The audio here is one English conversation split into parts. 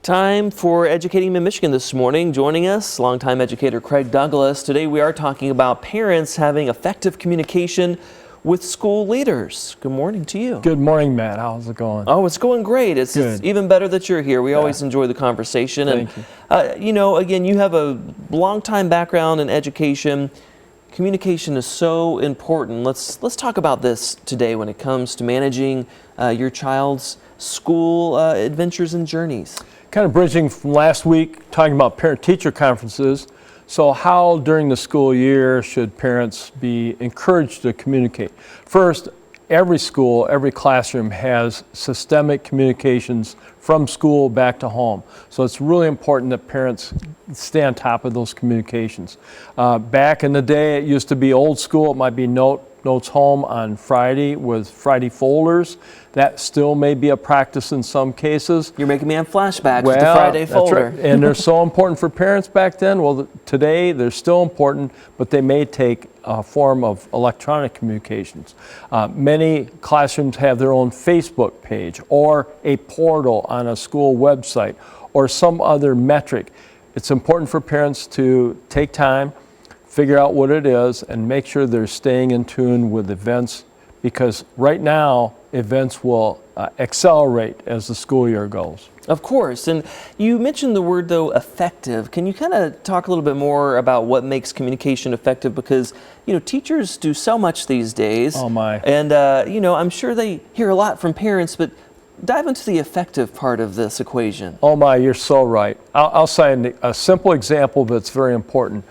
Time for Educating Mid-Michigan this morning. Joining us, longtime educator Craig Douglas. Today we are talking about parents having effective communication with school leaders. Good morning to you. Good morning, Matt. How's it going? Oh, it's going great. It's even better that you're here. We always enjoy the conversation. Thank you. Again, you have a long time background in education. Communication is so important. Let's talk about this today when it comes to managing your child's school adventures and journeys. Kind of bridging from last week, talking about parent-teacher conferences. So how during the school year should parents be encouraged to communicate? First, every school, every classroom has systemic communications from school back to home. So it's really important that parents stay on top of those communications. Back in the day, it used to be old school. It might be notes home on Friday with Friday folders. That still may be a practice in some cases. You're making me have flashbacks with the Friday folder. That's right. And they're so important for parents back then. Well, today they're still important, but they may take a form of electronic communications. Many classrooms have their own Facebook page or a portal on a school website or some other metric. It's important for parents to take time, figure out what it is, and make sure they're staying in tune with events, because right now events will accelerate as the school year goes. Of course. And you mentioned the word, though, effective. Can you kind of talk a little bit more about what makes communication effective? Because, teachers do so much these days. Oh, my. And, I'm sure they hear a lot from parents, but dive into the effective part of this equation. Oh, my, you're so right. I'll say a simple example that's very important.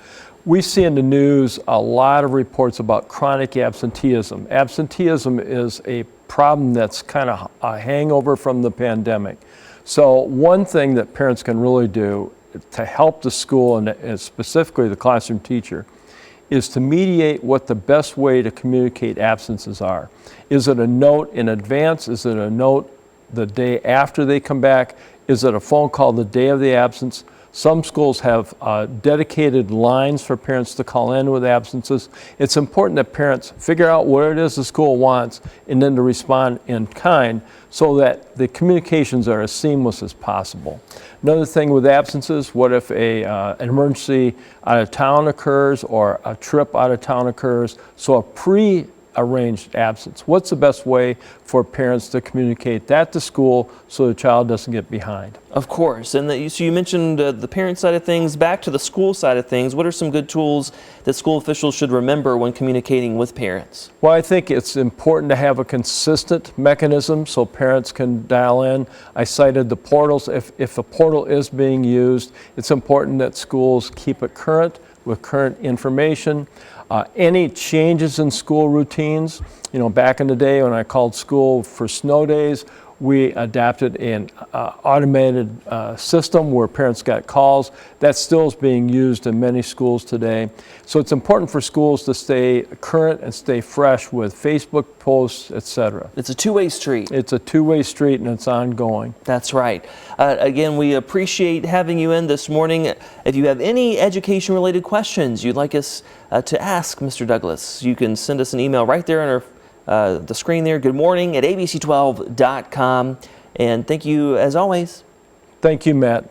We see in the news a lot of reports about chronic absenteeism. Absenteeism is a problem that's kind of a hangover from the pandemic. So one thing that parents can really do to help the school, and specifically the classroom teacher, is to mediate what the best way to communicate absences are. Is it a note in advance? Is it a note the day after they come back? Is it a phone call the day of the absence? Some schools have dedicated lines for parents to call in with absences. It's important that parents figure out what it is the school wants and then to respond in kind so that the communications are as seamless as possible. Another thing with absences, what if an emergency out of town occurs or a trip out of town occurs? So a pre-arranged absence. What's the best way for parents to communicate that to school so the child doesn't get behind? Of course. And so you mentioned the parent side of things. Back to the school side of things, what are some good tools that school officials should remember when communicating with parents? Well, I think it's important to have a consistent mechanism so parents can dial in. I cited the portals. If a portal is being used, it's important that schools keep it current with current information. Any changes in school routines, back in the day when I called school for snow days, we adapted an automated system where parents got calls. That still is being used in many schools today. So it's important for schools to stay current and stay fresh with Facebook posts, etc. It's a two-way street. It's a two-way street, and it's ongoing. That's right. Again, we appreciate having you in this morning. If you have any education-related questions you'd like us to ask Mr. Douglas, you can send us an email right there on our the screen there. Good morning at abc12.com. And thank you as always. Thank you, Matt.